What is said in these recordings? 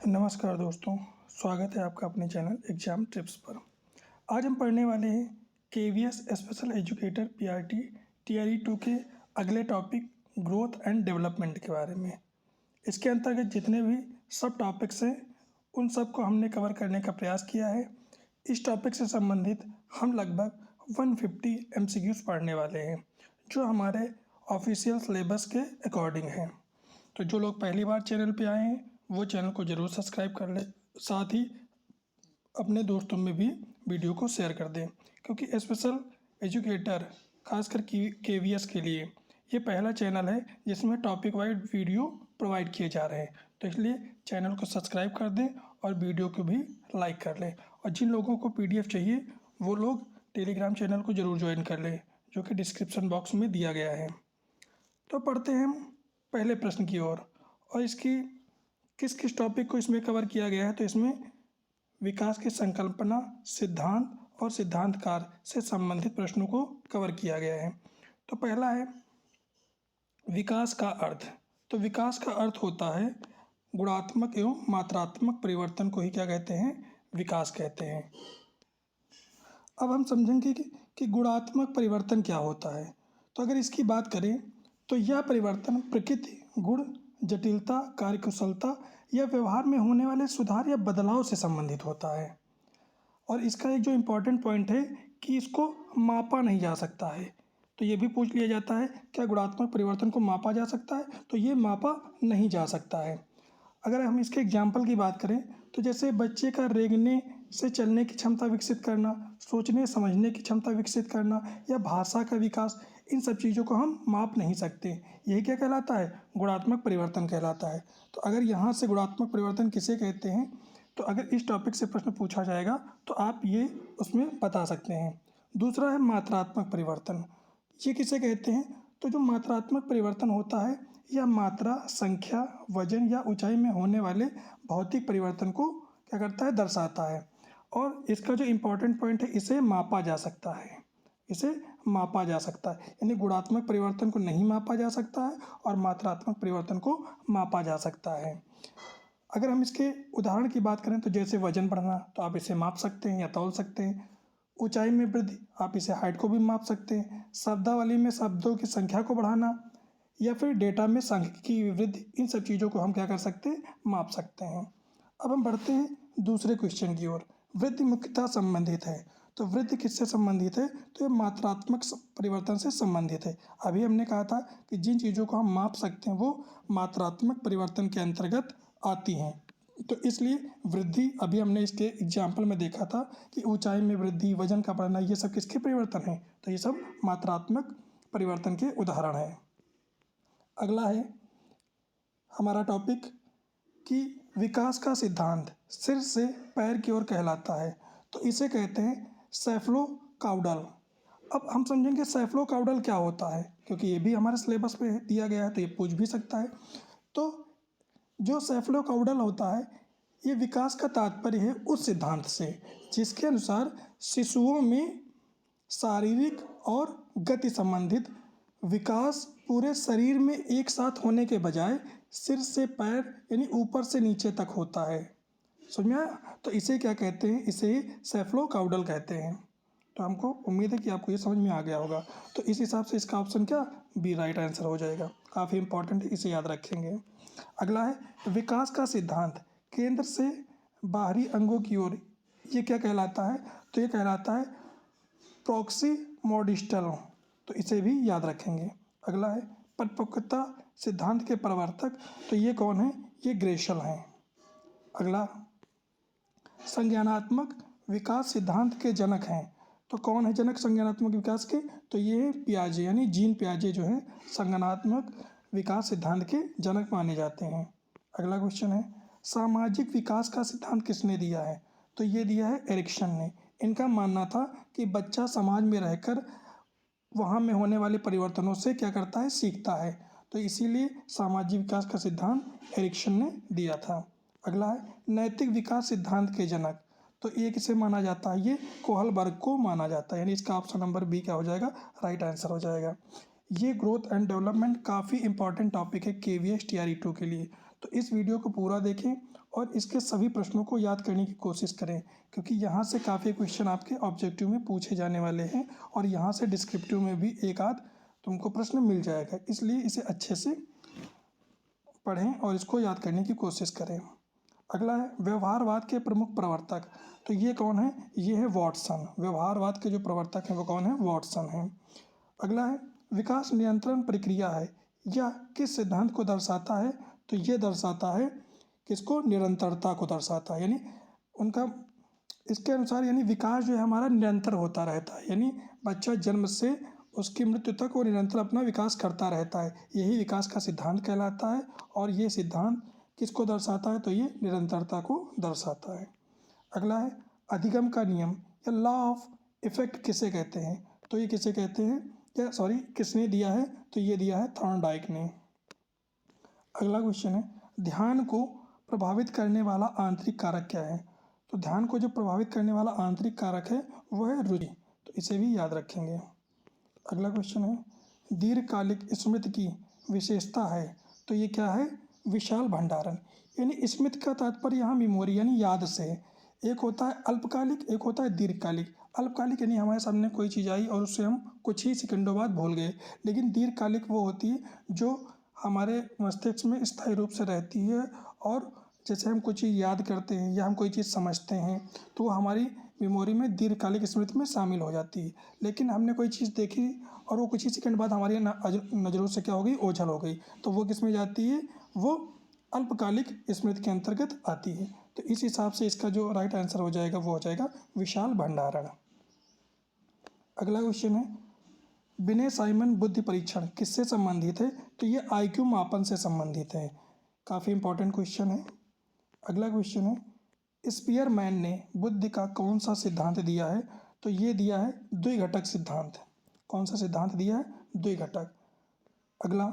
नमस्कार दोस्तों, स्वागत है आपका अपने चैनल एग्ज़ाम टिप्स पर। आज हम पढ़ने वाले हैं KVS special educator PRT TRE 2 के अगले टॉपिक ग्रोथ एंड डेवलपमेंट के बारे में। इसके अंतर्गत जितने भी सब टॉपिक्स हैं उन सब को हमने कवर करने का प्रयास किया है। इस टॉपिक से संबंधित हम लगभग 150 एमसीक्यूज़ पढ़ने वाले हैं जो हमारे ऑफिशियल सिलेबस के अकॉर्डिंग हैं। तो जो लोग पहली बार चैनल पे आए हैं वो चैनल को ज़रूर सब्सक्राइब कर लें, साथ ही अपने दोस्तों में भी वीडियो को शेयर कर दें, क्योंकि स्पेशल एजुकेटर खासकर केवीएस के लिए ये पहला चैनल है जिसमें टॉपिक वाइज वीडियो प्रोवाइड किए जा रहे हैं। तो इसलिए चैनल को सब्सक्राइब कर दें और वीडियो को भी लाइक कर लें। और जिन लोगों को पीडीएफ चाहिए वो लोग टेलीग्राम चैनल को ज़रूर ज्वाइन कर लें, जो कि डिस्क्रिप्शन बॉक्स में दिया गया है। तो पढ़ते हैं हम पहले प्रश्न की ओर। और इसकी किस किस टॉपिक को इसमें कवर किया गया है, तो इसमें विकास की संकल्पना, सिद्धांत और सिद्धांतकार से संबंधित प्रश्नों को कवर किया गया है। तो पहला है विकास का अर्थ। तो विकास का अर्थ होता है गुणात्मक एवं मात्रात्मक परिवर्तन को ही क्या कहते हैं, विकास कहते हैं। अब हम समझेंगे कि गुणात्मक परिवर्तन क्या होता है। तो अगर इसकी बात करें तो यह परिवर्तन प्रकृति, गुण, जटिलता, कार्यकुशलता या व्यवहार में होने वाले सुधार या बदलाव से संबंधित होता है। और इसका एक जो इम्पोर्टेंट पॉइंट है कि इसको मापा नहीं जा सकता है। तो ये भी पूछ लिया जाता है क्या गुणात्मक परिवर्तन को मापा जा सकता है, तो ये मापा नहीं जा सकता है। अगर हम इसके एग्जाम्पल की बात करें तो जैसे बच्चे का रेंगने से चलने की क्षमता विकसित करना, सोचने समझने की क्षमता विकसित करना या भाषा का विकास, इन सब चीज़ों को हम माप नहीं सकते। यही क्या कहलाता है, गुणात्मक परिवर्तन कहलाता है। तो अगर यहाँ से गुणात्मक परिवर्तन किसे कहते हैं, तो अगर इस टॉपिक से प्रश्न पूछा जाएगा तो आप ये उसमें बता सकते हैं। दूसरा है मात्रात्मक परिवर्तन। ये किसे कहते हैं, तो जो मात्रात्मक परिवर्तन होता है यह मात्रा, संख्या, वजन या ऊंचाई में होने वाले भौतिक परिवर्तन को क्या करता है, दर्शाता है। और इसका जो इम्पोर्टेंट पॉइंट है, इसे मापा जा सकता है। इसे मापा जा सकता है, यानी गुणात्मक परिवर्तन को नहीं मापा जा सकता है और मात्रात्मक परिवर्तन को मापा जा सकता है। अगर हम इसके उदाहरण की बात करें तो जैसे वजन बढ़ना, तो आप इसे माप सकते हैं या तौल सकते हैं। ऊंचाई में वृद्धि, आप इसे हाइट को भी माप सकते हैं। शब्दावली में शब्दों की संख्या को बढ़ाना या फिर डेटा में सांख्यिकीय वृद्धि, इन सब चीज़ों को हम क्या कर सकते हैं, माप सकते हैं। अब हम बढ़ते हैं दूसरे क्वेश्चन की ओर। वृद्धि मुख्यतः संबंधित है। तो वृद्धि किससे संबंधित है, तो ये मात्रात्मक परिवर्तन से संबंधित है। अभी हमने कहा था कि जिन चीज़ों को हम माप सकते हैं वो मात्रात्मक परिवर्तन के अंतर्गत आती हैं। तो इसलिए वृद्धि, अभी हमने इसके एग्जाम्पल में देखा था कि ऊंचाई में वृद्धि, वजन का बढ़ना, ये सब किसके परिवर्तन हैं, तो ये सब मात्रात्मक परिवर्तन के उदाहरण हैं। अगला है हमारा टॉपिक कि विकास का सिद्धांत सिर से पैर की ओर कहलाता है। तो इसे कहते हैं सेफलोकाउडल। अब हम समझेंगे सेफलोकाउडल क्या होता है, क्योंकि ये भी हमारे सिलेबस पे दिया गया है तो ये पूछ भी सकता है। तो जो सेफलोकाउडल होता है ये विकास का तात्पर्य है उस सिद्धांत से जिसके अनुसार शिशुओं में शारीरिक और गति संबंधित विकास पूरे शरीर में एक साथ होने के बजाय सिर से पैर यानी ऊपर से नीचे तक होता है। समझ में आया? तो इसे क्या कहते हैं, इसे सेफलोकाउडल कहते हैं। तो हमको उम्मीद है कि आपको ये समझ में आ गया होगा। तो इस हिसाब से इसका ऑप्शन क्या, बी राइट आंसर हो जाएगा। काफ़ी इंपॉर्टेंट है, इसे याद रखेंगे। अगला है विकास का सिद्धांत केंद्र से बाहरी अंगों की ओर, ये क्या कहलाता है, तो ये कहलाता है प्रॉक्सिमोडिस्टल। तो इसे भी याद रखेंगे। अगला है परिपक्वता सिद्धांत के प्रवर्तक, तो ये कौन है, ये ग्रेशल हैं। अगला संज्ञानात्मक विकास सिद्धांत के जनक हैं। तो कौन है जनक संज्ञानात्मक विकास के, तो ये पियाजे यानी जीन पियाजे जो है संज्ञानात्मक विकास सिद्धांत के जनक माने जाते हैं। अगला क्वेश्चन है सामाजिक विकास का सिद्धांत किसने दिया है, तो ये दिया है एरिक्सन ने। इनका मानना था कि बच्चा समाज में रहकर वहाँ में होने वाले परिवर्तनों से क्या करता है, सीखता है। तो इसीलिए सामाजिक विकास का सिद्धांत एरिक्सन ने दिया था। अगला है नैतिक विकास सिद्धांत के जनक, तो ये किसे माना जाता है, ये कोहलबर्ग को माना जाता है। यानी इसका ऑप्शन नंबर बी क्या हो जाएगा, राइट आंसर हो जाएगा। ये ग्रोथ एंड डेवलपमेंट काफ़ी इंपॉर्टेंट टॉपिक है केवीएस टीआरई 2 के लिए। तो इस वीडियो को पूरा देखें और इसके सभी प्रश्नों को याद करने की कोशिश करें, क्योंकि यहाँ से काफ़ी क्वेश्चन आपके ऑब्जेक्टिव में पूछे जाने वाले हैं और यहाँ से डिस्क्रिप्टिव में भी एक आध तुमको प्रश्न मिल जाएगा। इसलिए इसे अच्छे से पढ़ें और इसको याद करने की कोशिश करें। अगला है व्यवहारवाद के प्रमुख प्रवर्तक। तो ये कौन है? ये है वॉटसन। व्यवहारवाद के जो प्रवर्तक हैं वो कौन है? वॉटसन है। अगला है विकास नियंत्रण प्रक्रिया है, यह किस सिद्धांत को दर्शाता है? तो ये दर्शाता है किसको? निरंतरता को दर्शाता है। यानी उनका इसके अनुसार यानी विकास जो है हमारा निरंतर होता रहता है, यानी बच्चा जन्म से उसकी मृत्यु तक वो निरंतर अपना विकास करता रहता है। यही विकास का सिद्धांत कहलाता है और ये सिद्धांत किसको दर्शाता है? तो ये निरंतरता को दर्शाता है। अगला है अधिगम का नियम या लॉ ऑफ इफेक्ट किसे कहते हैं? तो ये किसे कहते हैं या सॉरी किसने दिया है? तो ये दिया है थॉर्नडाइक ने। अगला क्वेश्चन है ध्यान को प्रभावित करने वाला आंतरिक कारक क्या है? तो ध्यान को जो प्रभावित करने वाला आंतरिक कारक है वो है रुचि। तो इसे भी याद रखेंगे। अगला क्वेश्चन है दीर्घकालिक स्मृति की विशेषता है। तो ये क्या है? विशाल भंडारण। यानी स्मृति का तात्पर्य यहाँ मेमोरी यानी याद से है। एक होता है अल्पकालिक, एक होता है दीर्घकालिक। अल्पकालिक यानी हमारे सामने कोई चीज़ आई और उससे हम कुछ ही सेकंडों बाद भूल गए, लेकिन दीर्घकालिक वो होती है जो हमारे मस्तिष्क में स्थायी रूप से रहती है और जैसे हम कुछ चीज़ याद करते हैं या हम कोई चीज़ समझते हैं तो वो हमारी मेमोरी में दीर्घकालिक स्मृति में शामिल हो जाती है। लेकिन हमने कोई चीज़ देखी और वो कुछ ही सेकंड बाद हमारी नज़रों से क्या हो गई? ओझल हो गई, तो वो किस में जाती है? वो अल्पकालिक स्मृति के अंतर्गत आती है। तो इस हिसाब से इसका जो राइट आंसर हो जाएगा वो हो जाएगा विशाल भंडारण। अगला क्वेश्चन है बिने साइमन बुद्धि परीक्षण किससे संबंधित है? तो ये IQ मापन से संबंधित है। काफ़ी इंपॉर्टेंट क्वेश्चन है। अगला क्वेश्चन है स्पीयरमैन ने बुद्धि का कौन सा सिद्धांत दिया है? तो ये दिया है द्विघटक सिद्धांत। कौन सा सिद्धांत दिया है? द्विघटक। अगला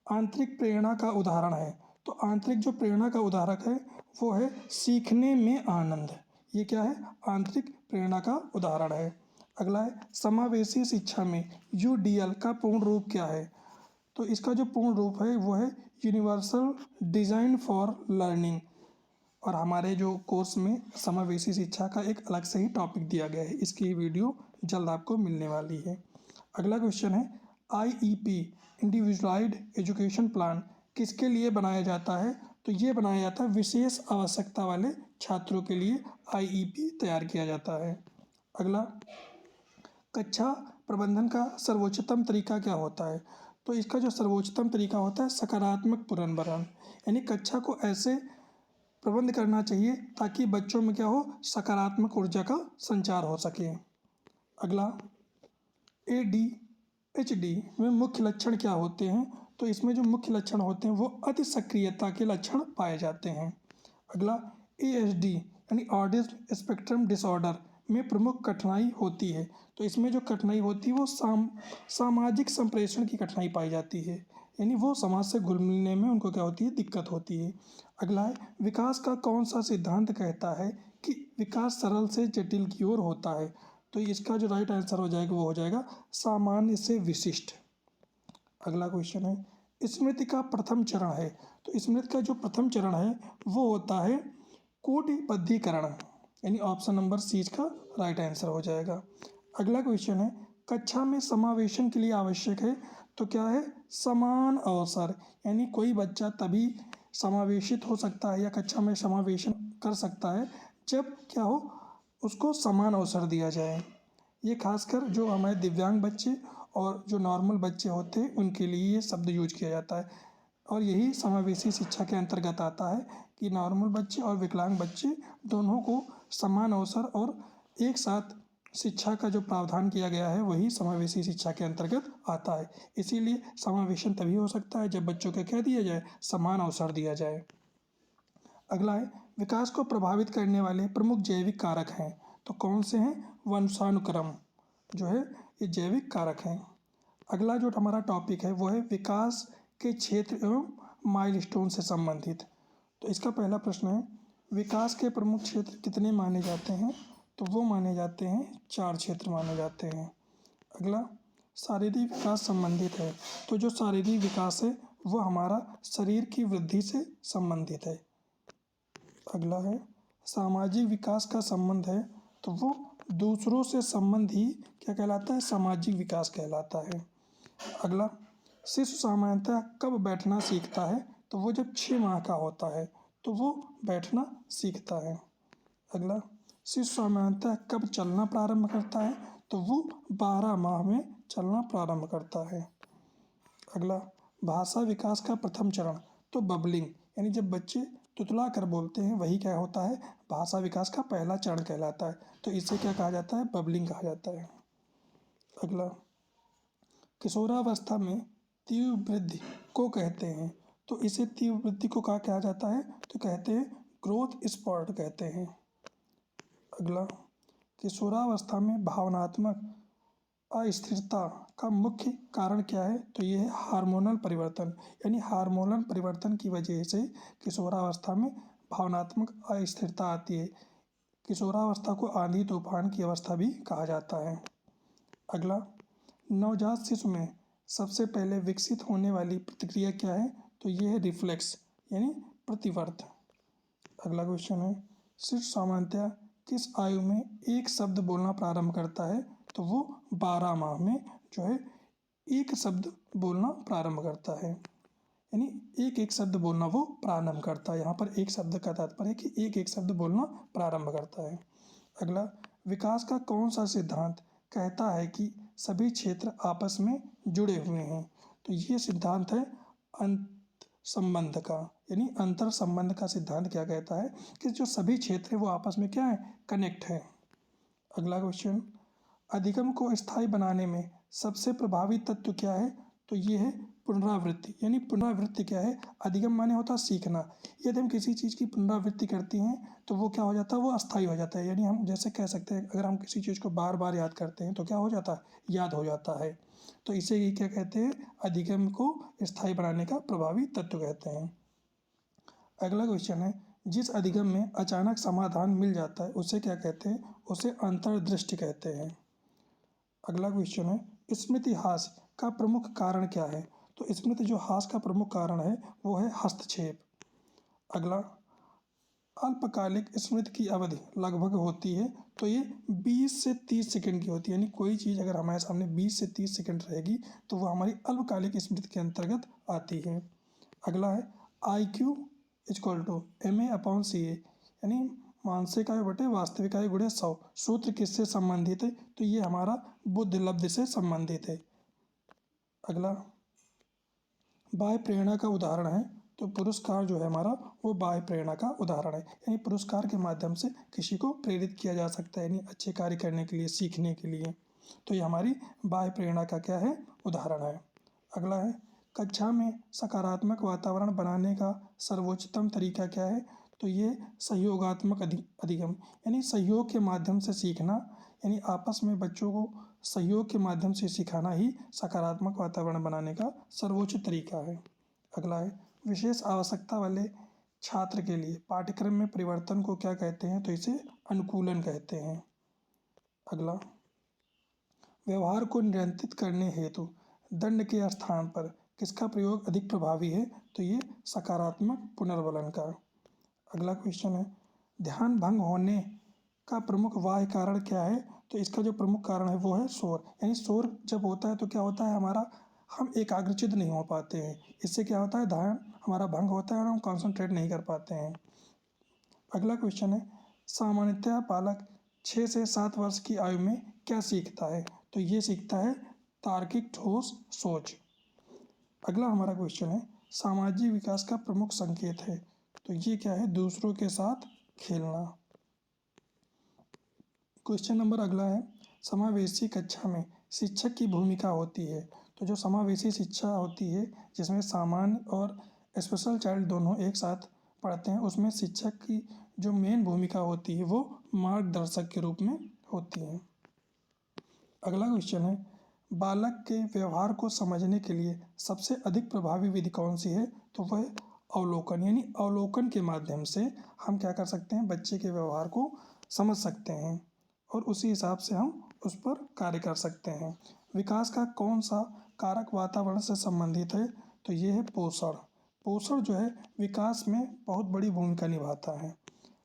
आंतरिक प्रेरणा का उदाहरण है। तो आंतरिक जो प्रेरणा का उदाहरक है वो है सीखने में आनंद। ये क्या है? आंतरिक प्रेरणा का उदाहरण है। अगला है समावेशी शिक्षा में UDL का पूर्ण रूप क्या है? तो इसका जो पूर्ण रूप है वो है यूनिवर्सल डिज़ाइन फॉर लर्निंग। और हमारे जो कोर्स में समावेशी शिक्षा का एक अलग से ही टॉपिक दिया गया है, इसकी वीडियो जल्द आपको मिलने वाली है। अगला क्वेश्चन है IEP इंडिविजुअलाइज्ड एजुकेशन प्लान किसके लिए बनाया जाता है? तो ये बनाया जाता है विशेष आवश्यकता वाले छात्रों के लिए IEP तैयार किया जाता है। अगला कक्षा प्रबंधन का सर्वोच्चतम तरीका क्या होता है? तो इसका जो सर्वोच्चतम तरीका होता है सकारात्मक पुनर्भरण। यानी कक्षा को ऐसे प्रबंध करना चाहिए ताकि बच्चों में क्या हो? सकारात्मक ऊर्जा का संचार हो सके। अगला ADHD में मुख्य लक्षण क्या होते हैं? तो इसमें जो मुख्य लक्षण होते हैं वो अति सक्रियता के लक्षण पाए जाते हैं। अगला ASD यानी ऑटिज्म स्पेक्ट्रम डिसऑर्डर में प्रमुख कठिनाई होती है। तो इसमें जो कठिनाई होती है वो सामाजिक संप्रेषण की कठिनाई पाई जाती है, यानी वो समाज से घुल मिलने में उनको क्या होती है? दिक्कत होती है। अगला है विकास का कौन सा सिद्धांत कहता है कि विकास सरल से जटिल की ओर होता है? तो इसका जो राइट आंसर हो जाएगा वो हो जाएगा सामान्य से विशिष्ट। अगला क्वेश्चन है स्मृति का प्रथम चरण है। तो स्मृति का जो प्रथम चरण है वो होता है कूटबद्धीकरण, यानी ऑप्शन नंबर C का राइट आंसर हो जाएगा। अगला क्वेश्चन है कक्षा में समावेशन के लिए आवश्यक है। तो क्या है? समान अवसर। यानी कोई बच्चा तभी समावेशित हो सकता है या कक्षा में समावेशन कर सकता है जब क्या हो? उसको समान अवसर दिया जाए। ये खासकर जो हमारे दिव्यांग बच्चे और जो नॉर्मल बच्चे होते हैं उनके लिए ये शब्द यूज किया जाता है और यही समावेशी शिक्षा के अंतर्गत आता है कि नॉर्मल बच्चे और विकलांग बच्चे दोनों को समान अवसर और एक साथ शिक्षा का जो प्रावधान किया गया है वही समावेशी शिक्षा के अंतर्गत आता है। इसीलिए समावेशन तभी हो सकता है जब बच्चों को क्या दिया जाए? समान अवसर दिया जाए। अगला है विकास को प्रभावित करने वाले प्रमुख जैविक कारक हैं। तो कौन से हैं? वंशानुक्रम जो है ये जैविक कारक हैं। अगला जो हमारा टॉपिक है वो है विकास के क्षेत्र एवं माइलस्टोन से संबंधित। तो इसका पहला प्रश्न है विकास के प्रमुख क्षेत्र कितने माने जाते हैं? तो वो माने जाते हैं 4 क्षेत्र माने जाते हैं। अगला शारीरिक विकास संबंधित है। तो जो शारीरिक विकास है वह हमारा शरीर की वृद्धि से संबंधित है। अगला है सामाजिक विकास का संबंध है तो वो दूसरों से संबंध ही क्या कहलाता है, सामाजिक विकास कहलाता है। अगला शिशु सामान्यतः कब बैठना सीखता है तो वो जब 6 माह का होता है तो वो बैठना सीखता है। अगला शिशु सामान्यतः कब चलना प्रारंभ करता है तो वो 12 माह में चलना प्रारंभ करता है। अगला भाषा विकास का प्रथम चरण तो बबलिंग, यानी जब बच्चे तुतला कर बोलते हैं वही क्या होता है, भाषा विकास का पहला चरण कहलाता है। तो इसे क्या कहा जाता है, बबलिंग कहा जाता है। अगला किशोरावस्था में तीव्र वृद्धि को कहते हैं तो इसे तीव्र वृद्धि को क्या कहा जाता है, तो कहते हैं ग्रोथ स्पर्ट कहते हैं। अगला किशोरावस्था में भावनात्मक अस्थिरता का मुख्य कारण क्या है, तो ये है हार्मोनल परिवर्तन, यानी हार्मोनल परिवर्तन की वजह से किशोरावस्था में भावनात्मक अस्थिरता आती है। किशोरावस्था को आंधी तूफान की अवस्था भी कहा जाता है। अगला नवजात शिशु में सबसे पहले विकसित होने वाली प्रतिक्रिया क्या है, तो ये है रिफ्लेक्स यानी प्रतिवर्त। अगला क्वेश्चन है शिशु सामान्यतः किस आयु में एक शब्द बोलना प्रारंभ करता है, तो वो 12 माह में जो है एक शब्द बोलना प्रारंभ करता है, यानी एक एक शब्द बोलना वो प्रारंभ करता है। यहाँ पर एक शब्द का तात्पर्य है कि एक एक शब्द बोलना प्रारंभ करता है। अगला विकास का कौन सा सिद्धांत कहता है कि सभी क्षेत्र आपस में जुड़े हुए हैं, तो ये सिद्धांत है अंत संबंध का, यानी अंतर संबंध का सिद्धांत क्या कहता है कि जो सभी क्षेत्र है वो आपस में क्या है, कनेक्ट है। अगला क्वेश्चन अधिगम को स्थायी बनाने में सबसे प्रभावी तत्व क्या है, तो ये है पुनरावृत्ति, यानी पुनरावृत्ति क्या है, अधिगम माने होता है सीखना। यदि हम किसी चीज़ की पुनरावृत्ति करते हैं तो वो क्या हो जाता है, वो अस्थायी हो जाता है। यानी हम जैसे कह सकते हैं अगर हम किसी चीज़ को बार बार याद करते हैं तो क्या हो जाता है, याद हो जाता है। तो इसे ही क्या कहते हैं, अधिगम को स्थायी बनाने का प्रभावी तत्व कहते हैं। अगला क्वेश्चन है जिस अधिगम में अचानक समाधान मिल जाता है उसे क्या कहते हैं, उसे अंतर्दृष्टि कहते हैं। अगला क्वेश्चन है स्मृति हास का प्रमुख कारण क्या है, तो स्मृति जो हास का प्रमुख कारण है वो है हस्तक्षेप। अगला अल्पकालिक स्मृति की अवधि लगभग होती है तो ये 20 से 30 सेकंड की होती है, यानी कोई चीज़ अगर हमारे सामने 20 से 30 सेकंड रहेगी तो वो हमारी अल्पकालिक स्मृति के अंतर्गत आती है। अगला है IQ = MA/CA, यानी मानसिक आयु बटे वास्तविक आयु गुणे 100 सूत्र किससे संबंधित है, तो ये हमारा बुद्धि लब्धि से संबंधित है। अगला बाह्य प्रेरणा का उदाहरण है, तो पुरस्कार जो है हमारा वो बाह्य प्रेरणा का उदाहरण है, यानी पुरस्कार के माध्यम से किसी को प्रेरित किया जा सकता है, यानी अच्छे कार्य करने के लिए, सीखने के लिए। तो ये हमारी बाह्य प्रेरणा का क्या है, उदाहरण है। अगला है कक्षा में सकारात्मक वातावरण बनाने का सर्वोच्चतम तरीका क्या है, तो ये सहयोगात्मक अधिगम, यानी सहयोग के माध्यम से सीखना, यानी आपस में बच्चों को सहयोग के माध्यम से सिखाना ही सकारात्मक वातावरण बनाने का सर्वोच्च तरीका है। अगला है विशेष आवश्यकता वाले छात्र के लिए पाठ्यक्रम में परिवर्तन को क्या कहते हैं, तो इसे अनुकूलन कहते हैं। अगला व्यवहार को नियंत्रित करने हेतु दंड के स्थान पर किसका प्रयोग अधिक प्रभावी है, तो ये सकारात्मक पुनर्बलन का। अगला क्वेश्चन है ध्यान भंग होने का प्रमुख बाह्य कारण क्या है, तो इसका जो प्रमुख कारण है वो है शोर, यानी शोर जब होता है तो क्या होता है हमारा, हम एकाग्रचित नहीं हो पाते हैं। इससे क्या होता है, ध्यान हमारा भंग होता है और हम कॉन्सेंट्रेट नहीं कर पाते हैं। अगला क्वेश्चन है सामान्यतः बालक 6 से 7 वर्ष की आयु में क्या सीखता है, तो ये सीखता है तार्किक ठोस सोच। अगला हमारा क्वेश्चन है सामाजिक विकास का प्रमुख संकेत है, तो ये क्या है, दूसरों के साथ खेलना। क्वेश्चन नंबर अगला है समावेशी कक्षा में शिक्षक की भूमिका होती है, तो जो समावेशी शिक्षा होती है जिसमें सामान्य और स्पेशल चाइल्ड दोनों एक साथ पढ़ते हैं, उसमें शिक्षक की जो मेन भूमिका होती है वो मार्गदर्शक के रूप में होती है। अगला क्वेश्चन है बालक के व्यवहार को समझने के लिए सबसे अधिक प्रभावी विधि कौन सी है, तो वह है अवलोकन, यानी अवलोकन के माध्यम से हम क्या कर सकते हैं, बच्चे के व्यवहार को समझ सकते हैं और उसी हिसाब से हम उस पर कार्य कर सकते हैं। विकास का कौन सा कारक वातावरण से संबंधित है, तो ये है पोषण। पोषण जो है विकास में बहुत बड़ी भूमिका निभाता है।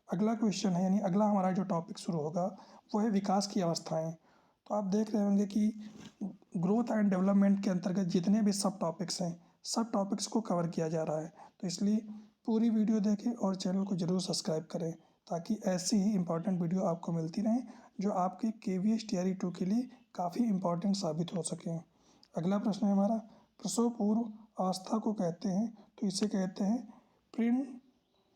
अगला क्वेश्चन है, यानी अगला हमारा जो टॉपिक शुरू होगा वो है विकास की अवस्थाएं। तो आप देख रहे होंगे कि ग्रोथ एंड डेवलपमेंट के अंतर्गत जितने भी सब टॉपिक्स हैं, सब टॉपिक्स को कवर किया जा रहा है। तो इसलिए पूरी वीडियो देखें और चैनल को ज़रूर सब्सक्राइब करें, ताकि ऐसी ही इम्पॉर्टेंट वीडियो आपको मिलती रहें जो आपके KVS TRE 2 के लिए काफ़ी इम्पॉर्टेंट साबित हो सकें। अगला प्रश्न है हमारा, प्रसव पूर्व अवस्था को कहते हैं, तो इसे कहते हैं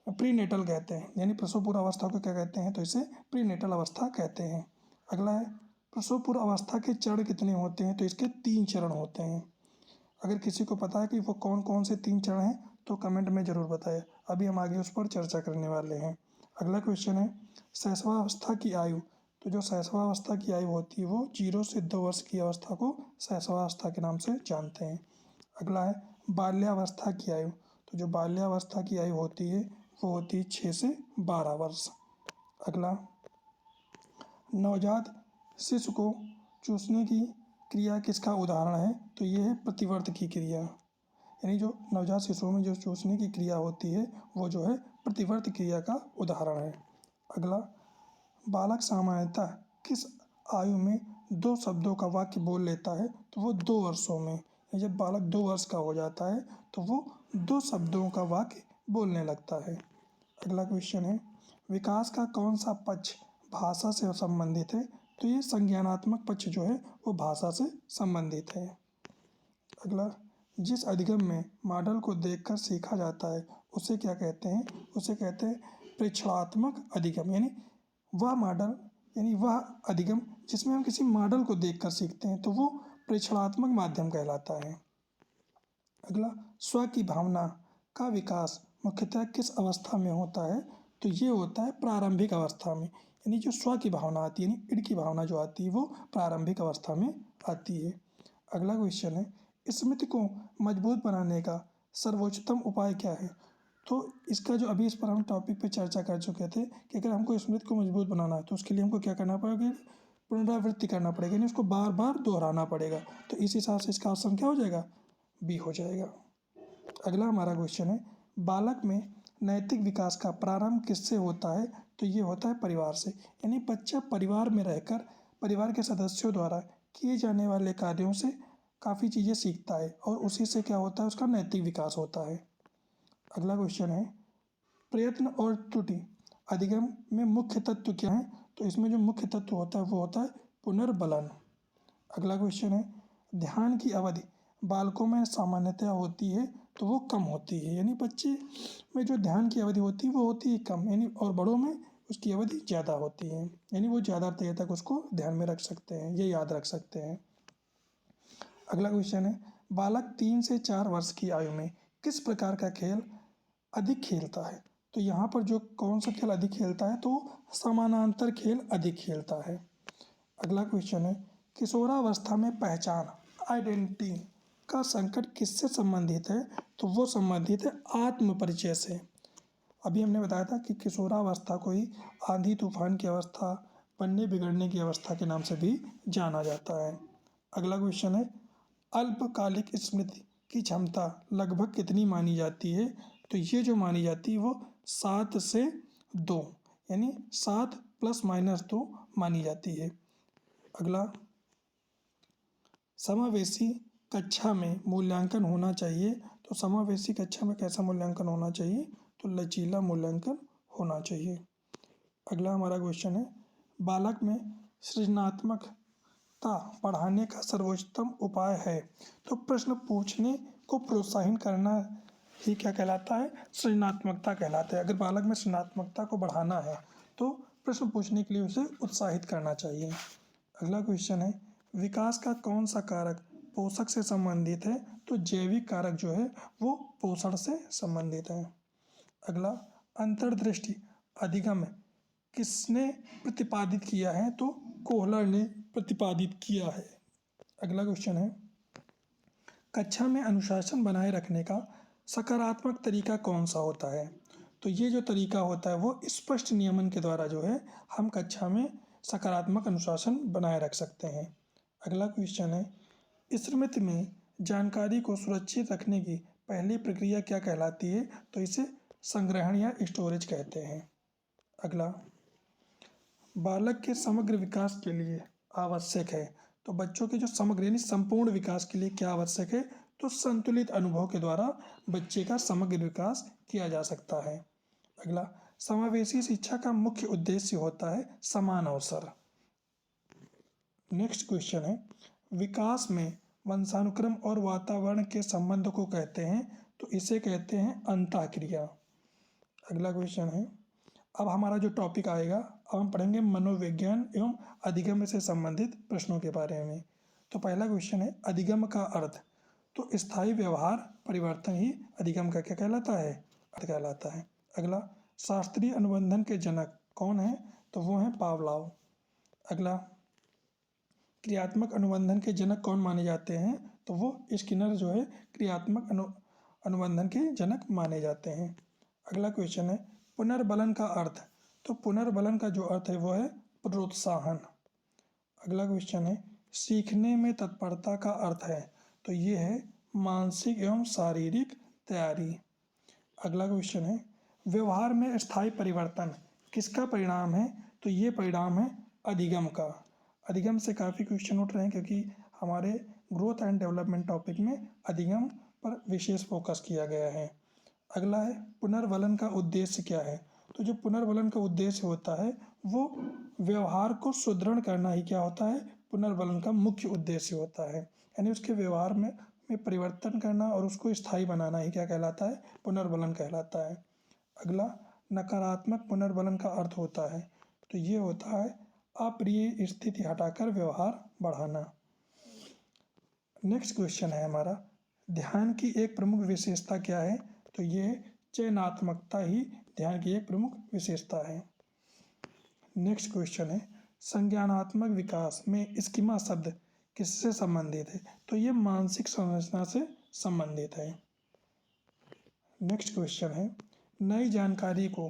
प्रीनेटल कहते हैं। यानी प्रसव पूर्व अवस्था को क्या कहते हैं, तो इसे प्रीनेटल अवस्था कहते हैं। अगला है, प्रसव पूर्व अवस्था के चरण कितने होते हैं, तो इसके 3 चरण होते हैं। अगर किसी को पता है कि वो कौन कौन से 3 चरण हैं तो कमेंट में ज़रूर बताएं। अभी हम आगे उस पर चर्चा करने वाले हैं। अगला क्वेश्चन है, शैशवावस्था की आयु। तो जो शैशवावस्था की आयु होती है वो 0 से 2 वर्ष की अवस्था को शैशवावस्था के नाम से जानते हैं। अगला है, बाल्यावस्था की आयु। तो जो बाल्यावस्था की आयु होती है वो होती है 6 से 12 वर्ष। अगला, नवजात शिशु को चूसने की क्रिया किसका उदाहरण है, तो ये है प्रतिवर्त की क्रिया। यानी जो नवजात शिशुओं में जो चूसने की क्रिया होती है वो जो है प्रतिवर्त क्रिया का उदाहरण है। अगला, बालक सामान्यतः किस आयु में 2 शब्दों का वाक्य बोल लेता है, तो वो 2 वर्षों में। जब बालक 2 वर्ष का हो जाता है तो वो 2 शब्दों का वाक्य बोलने लगता है। अगला क्वेश्चन है, विकास का कौन सा पक्ष भाषा से संबंधित है, तो ये संज्ञानात्मक पक्ष जो है वो भाषा से संबंधित है। अगला, जिस अधिगम में मॉडल को देखकर सीखा जाता है उसे क्या कहते हैं, उसे कहते हैं प्रेक्षणात्मक अधिगम। यानी वह मॉडल, यानी वह अधिगम जिसमें हम किसी मॉडल को देखकर सीखते हैं तो वो प्रेक्षणात्मक माध्यम कहलाता है। अगला, स्व की भावना का विकास मुख्यतः किस अवस्था में होता है, तो ये होता है प्रारंभिक अवस्था में। यानी जो स्व की भावना आती है, यानी इड की भावना जो आती है वो प्रारंभिक अवस्था में आती है। अगला क्वेश्चन है, स्मृति को मजबूत बनाने का सर्वोच्चतम उपाय क्या है, तो इसका जो अभी इस पर हम टॉपिक पे चर्चा कर चुके थे कि अगर हमको स्मृति को मजबूत बनाना है तो उसके लिए हमको क्या करना पड़ेगा, पुनरावृत्ति करना पड़ेगा, यानी उसको बार बार दोहराना पड़ेगा। तो इस हिसाब से इसका ऑप्शन क्या हो जाएगा, बी हो जाएगा। अगला हमारा क्वेश्चन है, बालक में नैतिक विकास का प्रारंभ किससे होता है, तो ये होता है परिवार से। यानी बच्चा परिवार में रहकर परिवार के सदस्यों द्वारा किए जाने वाले कार्यों से काफ़ी चीज़ें सीखता है और उसी से क्या होता है, उसका नैतिक विकास होता है। अगला क्वेश्चन है, प्रयत्न और त्रुटि अधिगम में मुख्य तत्व क्या है, तो इसमें जो मुख्य तत्व होता है वो होता है पुनर्बलन। अगला क्वेश्चन है, ध्यान की अवधि बालकों में सामान्यतया होती है तो वो कम होती है। यानी बच्चे में जो ध्यान की अवधि होती है वो होती है कम, यानी और बड़ों में उसकी अवधि ज़्यादा होती है। यानी वो ज़्यादा देर तक उसको ध्यान में रख सकते हैं, ये याद रख सकते हैं। अगला क्वेश्चन है, बालक 3 से 4 वर्ष की आयु में किस प्रकार का खेल अधिक खेलता है, तो यहाँ पर जो कौन सा खेल अधिक खेलता है, तो समानांतर खेल अधिक खेलता है। अगला क्वेश्चन है, किशोरावस्था में पहचान आइडेंटिटी का संकट किससे संबंधित है, तो वो संबंधित है आत्म परिचय से। अभी हमने बताया था कि किशोरावस्था को ही आंधी तूफान की अवस्था, बनने बिगड़ने की अवस्था के नाम से भी जाना जाता है। अगला क्वेश्चन है, अल्पकालिक स्मृति की क्षमता लगभग कितनी मानी जाती है, तो ये जो मानी जाती है वो 7 से 2, यानी 7 ± 2 मानी जाती है। अगला, समावेशी कक्षा में मूल्यांकन होना चाहिए, तो समावेशी कक्षा में कैसा मूल्यांकन होना चाहिए, तो लचीला मूल्यांकन होना चाहिए। अगला हमारा क्वेश्चन है, बालक में सृजनात्मकता बढ़ाने का सर्वोत्तम उपाय है, तो प्रश्न पूछने को प्रोत्साहित करना ही क्या कहलाता है, सृजनात्मकता कहलाता है। अगर बालक में सृजनात्मकता को बढ़ाना है तो प्रश्न पूछने के लिए उसे उत्साहित करना चाहिए। अगला क्वेश्चन है, विकास का कौन सा कारक पोषक से संबंधित है, तो जैविक कारक जो है वो पोषण से संबंधित है। अगला, अंतर्दृष्टि अधिगम किसने प्रतिपादित किया है, तो कोहलर ने प्रतिपादित किया है। अगला क्वेश्चन है, कक्षा में अनुशासन बनाए रखने का सकारात्मक तरीका कौन सा होता है, तो ये जो तरीका होता है वो स्पष्ट नियमन के द्वारा जो है हम कक्षा में सकारात्मक अनुशासन बनाए रख सकते हैं। अगला क्वेश्चन है, स्मृति में जानकारी को सुरक्षित रखने की पहली प्रक्रिया क्या कहलाती है? तो इसे संग्रहण या स्टोरेज कहते हैं। अगला, बालक के समग्र विकास के लिए आवश्यक है। तो बच्चों के जो समग्र यानी संपूर्ण विकास के लिए क्या आवश्यक है? तो संतुलित अनुभव के द्वारा बच्चे का समग्र विकास किया जा सकता है। अगला, समावेशी शिक्षा का मुख्य उद्देश्य होता है समान अवसर। नेक्स्ट क्वेश्चन है, विकास में वंशानुक्रम और वातावरण के संबंध को कहते हैं, तो इसे कहते हैं अंतःक्रिया। अगला क्वेश्चन है, अब हमारा जो टॉपिक आएगा, अब हम पढ़ेंगे मनोविज्ञान एवं अधिगम से संबंधित प्रश्नों के बारे में। तो पहला क्वेश्चन है, अधिगम का अर्थ। तो स्थायी व्यवहार परिवर्तन ही अधिगम का क्या कहलाता है? अर्थ कहलाता है। अगला, शास्त्रीय अनुबंधन के जनक कौन है? तो वो हैं पावलोव। अगला, क्रियात्मक अनुबंधन के जनक कौन माने जाते हैं? तो वो स्किनर जो है क्रियात्मक अनुबंधन के जनक माने जाते हैं। अगला क्वेश्चन है, पुनर्बलन का अर्थ। तो पुनर्बलन का जो अर्थ है वो है प्रोत्साहन। अगला क्वेश्चन है, सीखने में तत्परता का अर्थ है। तो ये है मानसिक एवं शारीरिक तैयारी। अगला क्वेश्चन है, व्यवहार में स्थायी परिवर्तन किसका परिणाम है? तो ये परिणाम है अधिगम का। अधिगम से काफ़ी क्वेश्चन उठ रहे हैं क्योंकि हमारे ग्रोथ एंड डेवलपमेंट टॉपिक में अधिगम पर विशेष फोकस किया गया है। अगला है, पुनर्बलन का उद्देश्य क्या है? तो जो पुनर्बलन का उद्देश्य होता है वो व्यवहार को सुदृढ़ करना ही क्या होता है? पुनर्बलन का मुख्य उद्देश्य होता है। यानी उसके व्यवहार में परिवर्तन करना और उसको स्थायी बनाना ही क्या कहलाता है? पुनर्बलन कहलाता है। अगला, नकारात्मक पुनर्बलन का अर्थ होता है। तो ये होता है अप्रिय स्थिति हटाकर व्यवहार बढ़ाना। नेक्स्ट क्वेश्चन है हमारा, ध्यान की एक प्रमुख विशेषता क्या है? तो ये चयनात्मकता ही ध्यान की एक प्रमुख विशेषता है। नेक्स्ट क्वेश्चन है, संज्ञानात्मक विकास में स्कीमा शब्द किससे संबंधित है? तो ये मानसिक संरचना से संबंधित है। नेक्स्ट क्वेश्चन है, नई जानकारी को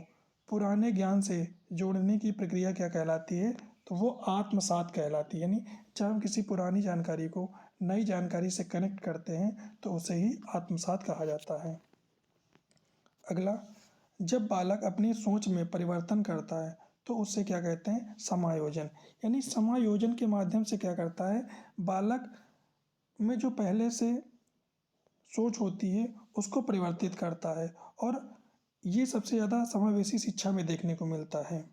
पुराने ज्ञान से जोड़ने की प्रक्रिया क्या कहलाती है? तो वो आत्मसात कहलाती है। यानी जब हम किसी पुरानी जानकारी को नई जानकारी से कनेक्ट करते हैं तो उसे ही आत्मसात कहा जाता है। अगला, जब बालक अपनी सोच में परिवर्तन करता है तो उसे क्या कहते हैं? समायोजन। यानी समायोजन के माध्यम से क्या करता है? बालक में जो पहले से सोच होती है उसको परिवर्तित करता है और ये सबसे ज़्यादा समावेशी शिक्षा में देखने को मिलता है।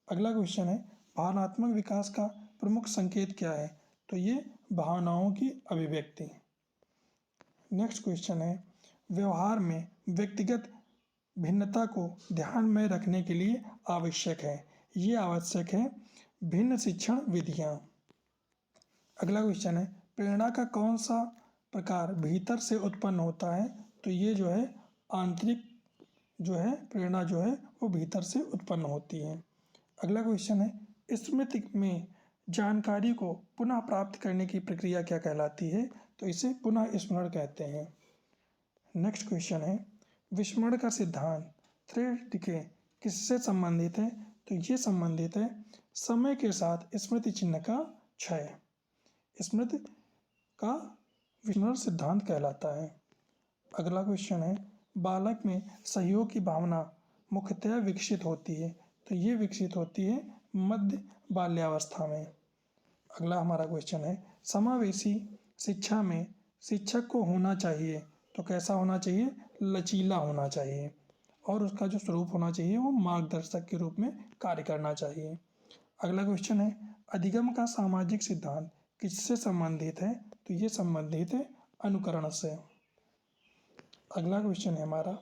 अगला क्वेश्चन है, भावनात्मक विकास का प्रमुख संकेत क्या है? तो ये भावनाओं की अभिव्यक्ति। नेक्स्ट क्वेश्चन है, व्यवहार में व्यक्तिगत भिन्नता को ध्यान में रखने के लिए आवश्यक है। ये आवश्यक है भिन्न शिक्षण विधियाँ। अगला क्वेश्चन है, प्रेरणा का कौन सा प्रकार भीतर से उत्पन्न होता है? तो ये जो है आंतरिक जो है प्रेरणा जो है वो भीतर से उत्पन्न होती है। अगला क्वेश्चन है, स्मृति में जानकारी को पुनः प्राप्त करने की प्रक्रिया क्या कहलाती है? तो इसे पुनः स्मरण कहते हैं। नेक्स्ट क्वेश्चन है, विस्मरण का सिद्धांत थ्रेड के किससे संबंधित है? तो ये संबंधित है समय के साथ स्मृति चिन्ह का क्षय। स्मृति का विस्मरण सिद्धांत कहलाता है। अगला क्वेश्चन है, बालक में सहयोग की भावना मुख्यतः विकसित होती है। तो ये विकसित होती है मध्य बाल्यावस्था में। अगला हमारा क्वेश्चन है, समावेशी शिक्षा में शिक्षक को होना चाहिए तो कैसा होना चाहिए? लचीला होना चाहिए और उसका जो स्वरूप होना चाहिए वो मार्गदर्शक के रूप में कार्य करना चाहिए। अगला क्वेश्चन है, अधिगम का सामाजिक सिद्धांत किससे संबंधित है? तो ये संबंधित है अनुकरण से। अगला क्वेश्चन है हमारा,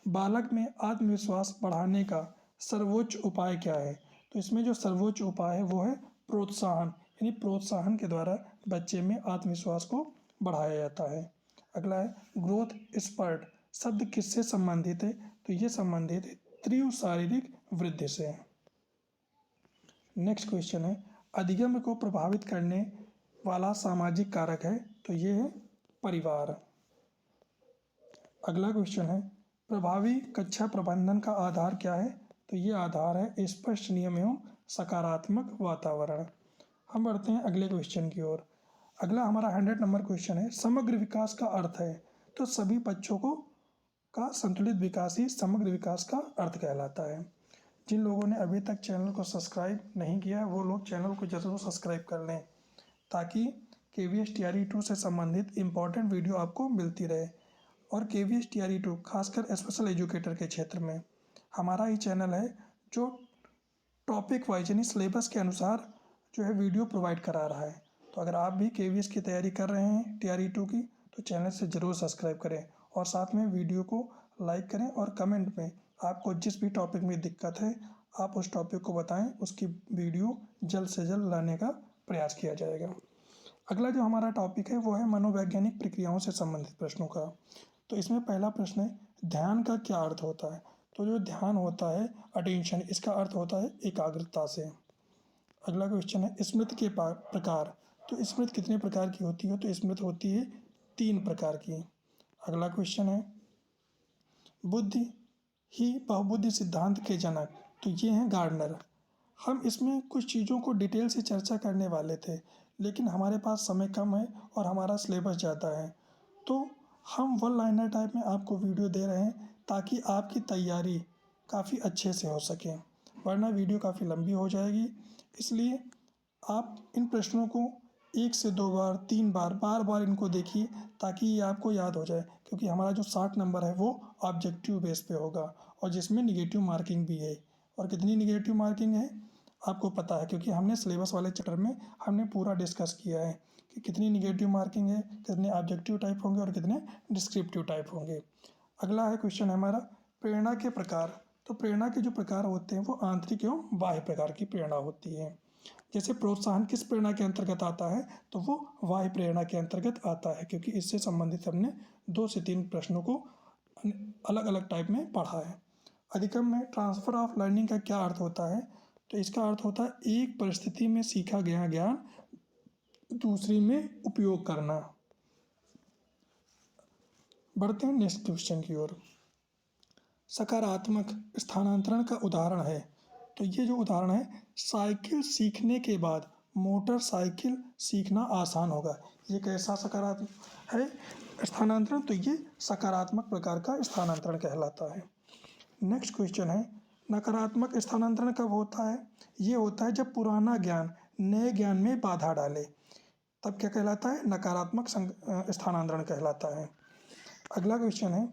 बालक में आत्मविश्वास बढ़ाने का सर्वोच्च उपाय क्या है? तो इसमें जो सर्वोच्च उपाय है वो है प्रोत्साहन। यानी प्रोत्साहन के द्वारा बच्चे में आत्मविश्वास को बढ़ाया जाता है। अगला है, ग्रोथ स्पर्ट शब्द किससे संबंधित है? तो ये संबंधित है तीव्र शारीरिक वृद्धि से। नेक्स्ट क्वेश्चन है, अधिगम को प्रभावित करने वाला सामाजिक कारक है? तो ये है परिवार। अगला क्वेश्चन है, प्रभावी कक्षा प्रबंधन का आधार क्या है? तो ये आधार है स्पष्ट नियम एवं सकारात्मक वातावरण। हम बढ़ते हैं अगले क्वेश्चन की ओर। अगला हमारा 100 नंबर क्वेश्चन है, समग्र विकास का अर्थ है। तो सभी बच्चों का संतुलित विकास ही समग्र विकास का अर्थ कहलाता है। जिन लोगों ने अभी तक चैनल को सब्सक्राइब नहीं किया वो लोग चैनल को ज़रूर सब्सक्राइब कर लें, ताकि KVS TRE 2 से संबंधित इम्पॉर्टेंट वीडियो आपको मिलती रहे। और KVS TRE 2 खासकर स्पेशल एजुकेटर के क्षेत्र में हमारा ही चैनल है जो टॉपिक वाइज यानी सिलेबस के अनुसार जो है वीडियो प्रोवाइड करा रहा है। तो अगर आप भी KVS की तैयारी कर रहे हैं TRE 2 की, तो चैनल से ज़रूर सब्सक्राइब करें और साथ में वीडियो को लाइक करें और कमेंट में आपको जिस भी टॉपिक में दिक्कत है आप उस टॉपिक को बताएं, उसकी वीडियो जल्द से जल्द लाने का प्रयास किया जाएगा। अगला जो हमारा टॉपिक है वो है मनोवैज्ञानिक प्रक्रियाओं से संबंधित प्रश्नों का। तो इसमें पहला प्रश्न है, ध्यान का क्या अर्थ होता है? तो जो ध्यान होता है अटेंशन, इसका अर्थ होता है एकाग्रता से। अगला क्वेश्चन है स्मृति के प्रकार। तो स्मृति कितने प्रकार की होती है? तो स्मृति होती है 3 प्रकार की। अगला क्वेश्चन है बुद्धि ही बहुबुद्धि सिद्धांत के जनक। तो ये हैं गार्डनर। हम इसमें कुछ चीज़ों को डिटेल से चर्चा करने वाले थे, लेकिन हमारे पास समय कम है और हमारा सिलेबस ज़्यादा है, तो हम वन लाइनर टाइप में आपको वीडियो दे रहे हैं ताकि आपकी तैयारी काफ़ी अच्छे से हो सके, वरना वीडियो काफ़ी लंबी हो जाएगी। इसलिए आप इन प्रश्नों को 1 से 2 बार 3 बार बार बार इनको देखिए ताकि ये आपको याद हो जाए, क्योंकि हमारा जो 60 नंबर है वो ऑब्जेक्टिव बेस पे होगा और जिसमें निगेटिव मार्किंग भी है। और कितनी निगेटिव मार्किंग है आपको पता है, क्योंकि हमने सिलेबस वाले चैप्टर में हमने पूरा डिस्कस किया है कि कितनी निगेटिव मार्किंग है, कितने ऑब्जेक्टिव टाइप होंगे और कितने डिस्क्रिप्टिव टाइप होंगे। अगला है क्वेश्चन हमारा प्रेरणा के प्रकार। तो प्रेरणा के जो प्रकार होते हैं वो आंतरिक एवं बाह्य प्रकार की प्रेरणा होती है। जैसे प्रोत्साहन किस प्रेरणा के अंतर्गत आता है? तो वो बाह्य प्रेरणा के अंतर्गत आता है, क्योंकि इससे संबंधित हमने 2 से 3 प्रश्नों को अलग अलग टाइप में पढ़ा है। अधिगम में ट्रांसफर ऑफ लर्निंग का क्या अर्थ होता है? तो इसका अर्थ होता है एक परिस्थिति में सीखा गया ज्ञान दूसरी में उपयोग करना। बढ़ते हैं नेक्स्ट क्वेश्चन की ओर। सकारात्मक स्थानांतरण का उदाहरण है। तो ये जो उदाहरण है, साइकिल सीखने के बाद मोटरसाइकिल सीखना आसान होगा। ये कैसा सकारात्मक है स्थानांतरण? तो ये सकारात्मक प्रकार का स्थानांतरण कहलाता है। नेक्स्ट क्वेश्चन है नकारात्मक स्थानांतरण कब होता है? ये होता है जब पुराना ज्ञान नए ज्ञान में बाधा डाले, तब क्या कहलाता है? नकारात्मक स्थानांतरण कहलाता है। अगला क्वेश्चन है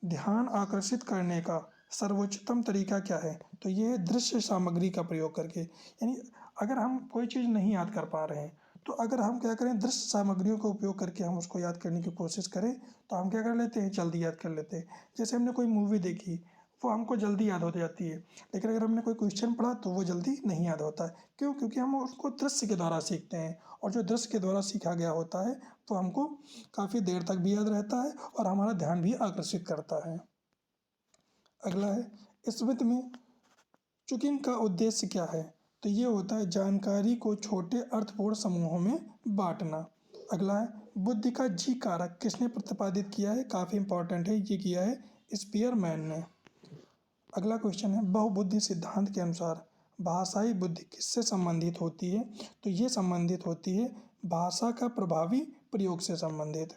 ध्यान आकर्षित करने का सर्वोच्चतम तरीका क्या है? तो ये है दृश्य सामग्री का प्रयोग करके। यानी अगर हम कोई चीज़ नहीं याद कर पा रहे हैं, तो अगर हम क्या करें, दृश्य सामग्रियों का उपयोग करके हम उसको याद करने की कोशिश करें, तो हम क्या कर लेते हैं, जल्दी याद कर लेते हैं। जैसे हमने कोई मूवी देखी, वो हमको जल्दी याद हो जाती है, लेकिन अगर हमने कोई क्वेश्चन पढ़ा तो वो जल्दी नहीं याद होता है। क्यों? क्योंकि हम उसको दृश्य के द्वारा सीखते हैं, और जो दृश्य के द्वारा सीखा गया होता है वो हमको काफ़ी देर तक भी याद रहता है और हमारा ध्यान भी आकर्षित करता है। अगला है स्मृति में चुकिंग का उद्देश्य क्या है? तो ये होता है जानकारी को छोटे अर्थपूर्ण समूहों में बांटना। अगला है बुद्धि का जी कारक किसने प्रतिपादित किया है? काफ़ी इंपॉर्टेंट है, ये किया है स्पीयरमैन ने। अगला क्वेश्चन है बहुबुद्धि सिद्धांत के अनुसार भाषाई बुद्धि किससे संबंधित होती है? तो ये संबंधित होती है भाषा का प्रभावी प्रयोग से संबंधित।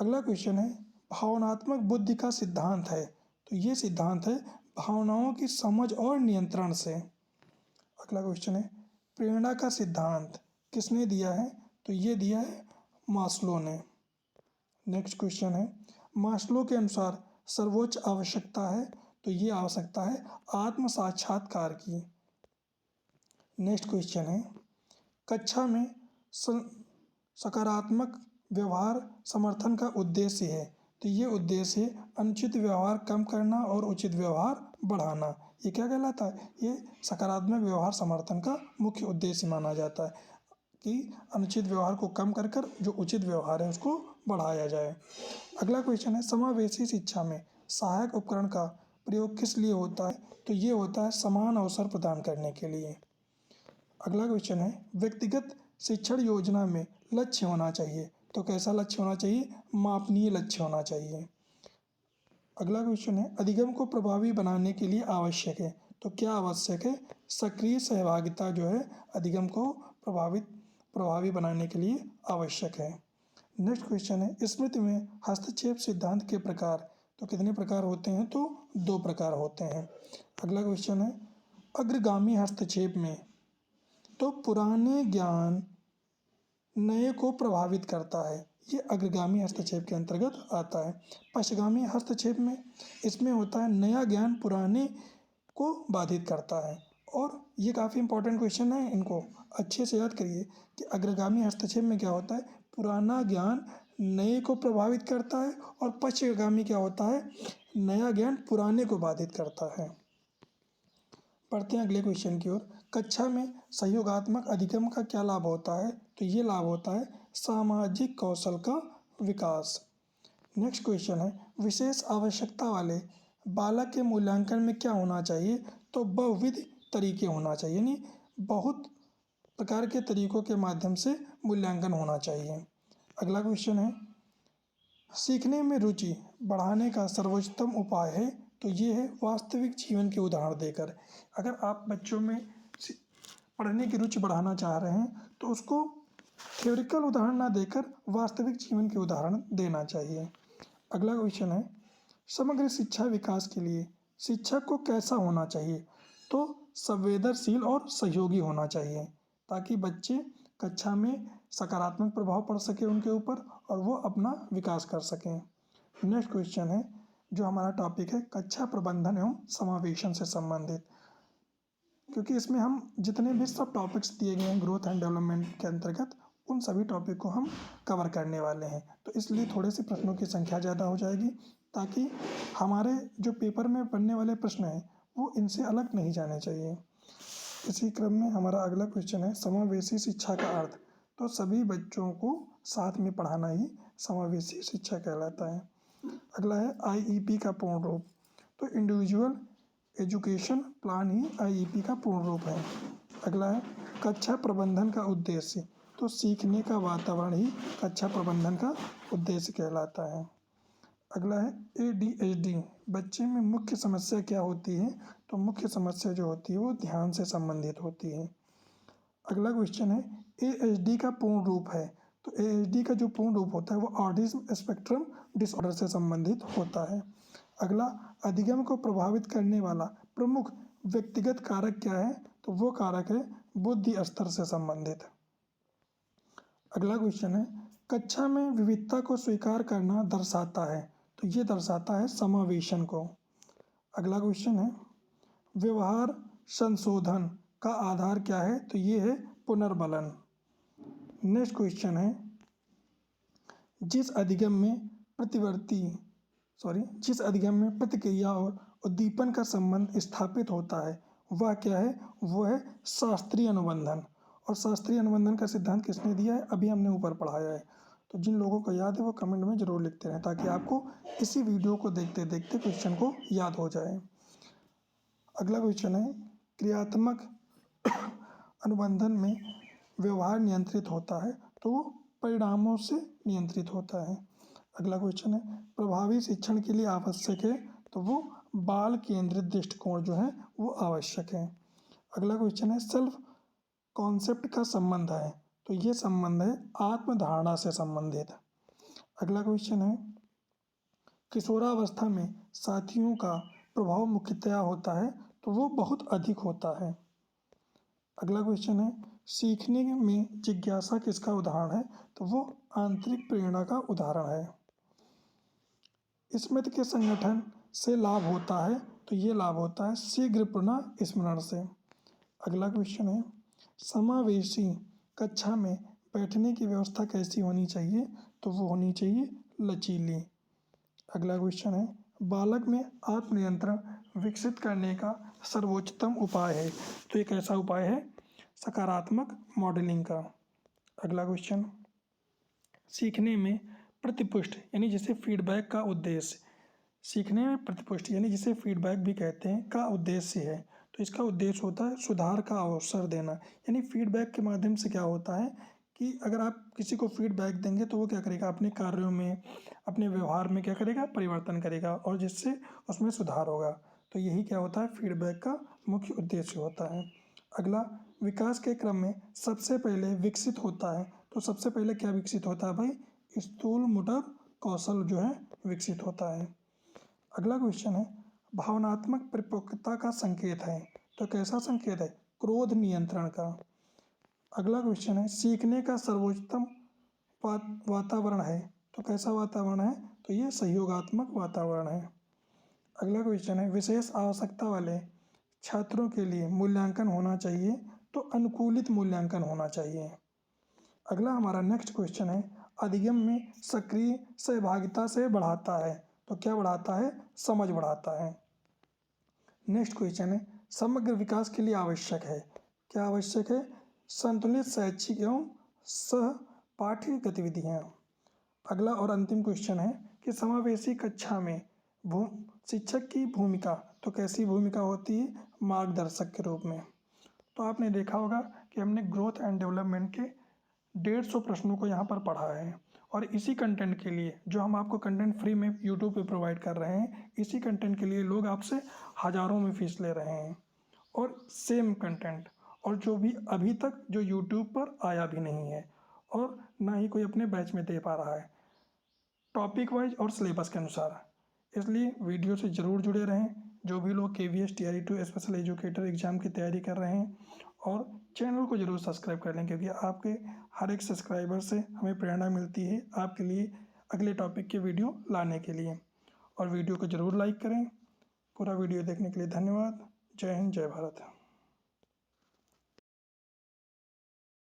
अगला क्वेश्चन है भावनात्मक बुद्धि का सिद्धांत है। तो ये सिद्धांत है भावनाओं की समझ और नियंत्रण से। अगला क्वेश्चन है प्रेरणा का सिद्धांत किसने दिया है? तो ये दिया है मास्लो ने। नेक्स्ट क्वेश्चन है मास्लो के अनुसार सर्वोच्च आवश्यकता है। तो ये आवश्यकता है आत्म साक्षात्कार की। नेक्स्ट क्वेश्चन है कक्षा में सकारात्मक व्यवहार समर्थन का उद्देश्य है। तो ये उद्देश्य है अनुचित व्यवहार कम करना और उचित व्यवहार बढ़ाना। ये क्या कहलाता है? ये सकारात्मक व्यवहार समर्थन का मुख्य उद्देश्य माना जाता है कि अनुचित व्यवहार को कम कर कर जो उचित व्यवहार है उसको बढ़ाया जाए। अगला क्वेश्चन है समावेशी शिक्षा में सहायक उपकरण का प्रयोग किस लिए होता है? तो ये होता है समान अवसर प्रदान करने के लिए। अगला क्वेश्चन है व्यक्तिगत शिक्षण योजना में लक्ष्य होना चाहिए। तो कैसा लक्ष्य होना चाहिए? मापनीय लक्ष्य होना चाहिए। अगला क्वेश्चन है अधिगम को प्रभावी बनाने के लिए आवश्यक है। तो क्या आवश्यक है? सक्रिय सहभागिता जो है अधिगम को प्रभावी बनाने के लिए आवश्यक है। नेक्स्ट क्वेश्चन है, स्मृति में हस्तक्षेप सिद्धांत के प्रकार, तो कितने प्रकार होते हैं? तो 2 प्रकार होते हैं। अगला क्वेश्चन है, अग्रगामी हस्तक्षेप में, तो पुराने ज्ञान नए को प्रभावित करता है, ये अग्रगामी हस्तक्षेप के अंतर्गत आता है। पश्चगामी हस्तक्षेप में, इसमें होता है नया ज्ञान पुराने को बाधित करता है। और ये काफ़ी इंपॉर्टेंट क्वेश्चन है, इनको अच्छे से याद करिए कि अग्रगामी हस्तक्षेप में क्या होता है, पुराना ज्ञान नए को प्रभावित करता है, और पश्चगामी क्या होता है, नया ज्ञान पुराने को बाधित करता है। पढ़ते हैं अगले क्वेश्चन की ओर। कक्षा में सहयोगात्मक अधिगम का क्या लाभ होता है? तो ये लाभ होता है सामाजिक कौशल का विकास। नेक्स्ट क्वेश्चन है, विशेष आवश्यकता वाले बालक के मूल्यांकन में क्या होना चाहिए? तो बहुविध तरीके होना चाहिए, यानी बहुत प्रकार के तरीकों के माध्यम से मूल्यांकन होना चाहिए। अगला क्वेश्चन है, सीखने में रुचि बढ़ाने का सर्वोत्तम उपाय है? तो ये है वास्तविक जीवन के उदाहरण देकर। अगर आप बच्चों में पढ़ने की रुचि बढ़ाना चाह रहे हैं तो उसको थ्योरिकल उदाहरण ना देकर वास्तविक जीवन के उदाहरण देना चाहिए। अगला क्वेश्चन है, समग्र शिक्षा विकास के लिए शिक्षक को कैसा होना चाहिए? तो संवेदनशील और सहयोगी होना चाहिए, ताकि बच्चे कक्षा में सकारात्मक प्रभाव पड़ सके उनके ऊपर और वो अपना विकास कर सकें। नेक्स्ट क्वेश्चन है, जो हमारा टॉपिक है कक्षा प्रबंधन एवं समावेशन से संबंधित, क्योंकि इसमें हम जितने भी सब टॉपिक्स दिए गए हैं ग्रोथ एंड डेवलपमेंट के अंतर्गत, उन सभी टॉपिक को हम कवर करने वाले हैं, तो इसलिए थोड़े से प्रश्नों की संख्या ज़्यादा हो जाएगी, ताकि हमारे जो पेपर में बनने वाले प्रश्न हैं वो इनसे अलग नहीं जाने चाहिए। इसी क्रम में हमारा अगला क्वेश्चन है, समावेशी शिक्षा का अर्थ। तो सभी बच्चों को साथ में पढ़ाना ही समावेशी शिक्षा कहलाता है। अगला है आईईपी का पूर्ण रूप। तो इंडिविजुअल एजुकेशन प्लान ही आईईपी का पूर्ण रूप है। अगला है कक्षा प्रबंधन का उद्देश्य। तो सीखने का वातावरण ही कक्षा प्रबंधन का उद्देश्य कहलाता है। अगला है एडीएचडी, बच्चे में मुख्य समस्या क्या होती है? तो मुख्य समस्या जो होती है वो ध्यान से संबंधित होती है। अगला क्वेश्चन है, एएचडी का पूर्ण रूप है। तो एएचडी का जो पूर्ण रूप होता है वो ऑटिज्म स्पेक्ट्रम डिसऑर्डर से संबंधित होता है। अगला, अधिगम को प्रभावित करने वाला प्रमुख व्यक्तिगत कारक क्या है? तो वो कारक है बुद्धि स्तर से संबंधित। अगला क्वेश्चन है, कक्षा में विविधता को स्वीकार करना दर्शाता है। तो ये दर्शाता है समावेशन को। अगला क्वेश्चन है, व्यवहार संशोधन का आधार क्या है? तो ये है पुनर्बलन। नेक्स्ट क्वेश्चन है, जिस अधिगम में प्रतिक्रिया और उद्दीपन का संबंध स्थापित होता है वह क्या है? वो है शास्त्रीय अनुबंधन। और शास्त्रीय अनुबंधन का सिद्धांत किसने दिया है? अभी हमने ऊपर पढ़ाया है। तो जिन लोगों को याद है वो कमेंट में ज़रूर लिखते रहें, ताकि आपको इसी वीडियो को देखते देखते क्वेश्चन को याद हो जाए। अगला क्वेश्चन है, क्रियात्मक अनुबंधन में व्यवहार नियंत्रित होता है, तो वो परिणामों से नियंत्रित होता है। अगला क्वेश्चन है, प्रभावी शिक्षण के लिए आवश्यक है, तो वो बाल केंद्रित दृष्टिकोण जो है वो आवश्यक है। अगला क्वेश्चन है, सेल्फ कॉन्सेप्ट का संबंध है। तो ये संबंध है आत्मधारणा से संबंधित। अगला क्वेश्चन है, किशोरावस्था में साथियों का प्रभाव मुख्यतया होता है, तो वो बहुत अधिक होता है। अगला क्वेश्चन है, सीखने में जिज्ञासा किसका उदाहरण है? तो वो आंतरिक प्रेरणा का उदाहरण है। स्मृति के संगठन से लाभ होता है, तो ये लाभ होता है शीघ्र पुनः स्मरण से। अगला क्वेश्चन है, समावेशी कक्षा में बैठने की व्यवस्था कैसी होनी चाहिए? तो वो होनी चाहिए लचीली। अगला क्वेश्चन है, बालक में आत्मनियंत्रण विकसित करने का सर्वोत्तम उपाय है। तो एक ऐसा उपाय है सकारात्मक मॉडलिंग का। अगला क्वेश्चन, सीखने में प्रतिपुष्ट यानी जिसे फीडबैक का उद्देश्य, सीखने में प्रतिपुष्ट यानी जिसे फीडबैक भी कहते हैं का उद्देश्य है। तो इसका उद्देश्य होता है सुधार का अवसर देना। यानी फीडबैक के माध्यम से क्या होता है कि अगर आप किसी को फीडबैक देंगे तो वो क्या करेगा, अपने कार्यों में अपने व्यवहार में क्या करेगा, परिवर्तन करेगा, और जिससे उसमें सुधार होगा। तो यही क्या होता है, फीडबैक का मुख्य उद्देश्य होता है। अगला, विकास के क्रम में सबसे पहले विकसित होता है। तो सबसे पहले क्या विकसित होता है भाई, स्थूल मोटर कौशल जो है विकसित होता है। अगला क्वेश्चन है, भावनात्मक परिपक्वता का संकेत है, तो कैसा संकेत है? क्रोध नियंत्रण का। अगला क्वेश्चन है, सीखने का सर्वोत्तम वातावरण है, तो कैसा वातावरण है? तो ये सहयोगात्मक वातावरण है। अगला क्वेश्चन है, विशेष आवश्यकता वाले छात्रों के लिए मूल्यांकन होना चाहिए, तो अनुकूलित मूल्यांकन होना चाहिए। अगला हमारा नेक्स्ट क्वेश्चन है, अधिगम में सक्रिय सहभागिता से बढ़ाता है, तो क्या बढ़ाता है? समझ बढ़ाता है। नेक्स्ट क्वेश्चन है, समग्र विकास के लिए आवश्यक है, क्या आवश्यक है? संतुलित शैक्षिक एवं सहपाठ्य गतिविधियाँ। अगला और अंतिम क्वेश्चन है कि समावेशी कक्षा में शिक्षक की भूमिका, तो कैसी भूमिका होती है? मार्गदर्शक के रूप में। तो आपने देखा होगा कि हमने ग्रोथ एंड डेवलपमेंट के 150 प्रश्नों को यहाँ पर पढ़ा है, और इसी कंटेंट के लिए जो हम आपको कंटेंट फ्री में यूट्यूब पे प्रोवाइड कर रहे हैं, इसी कंटेंट के लिए लोग आपसे हज़ारों में फीस ले रहे हैं, और सेम कंटेंट, और जो भी अभी तक जो यूट्यूब पर आया भी नहीं है और ना ही कोई अपने बैच में दे पा रहा है, टॉपिक वाइज और सिलेबस के अनुसार। इसलिए वीडियो से ज़रूर जुड़े रहें, जो भी लोग KVS TRE 2 special educator exam की तैयारी कर रहे हैं, और चैनल को ज़रूर सब्सक्राइब कर लें, क्योंकि आपके हर एक सब्सक्राइबर से हमें प्रेरणा मिलती है आपके लिए अगले टॉपिक के वीडियो लाने के लिए। और वीडियो को ज़रूर लाइक करें। पूरा वीडियो देखने के लिए धन्यवाद। जय हिंद, जय भारत।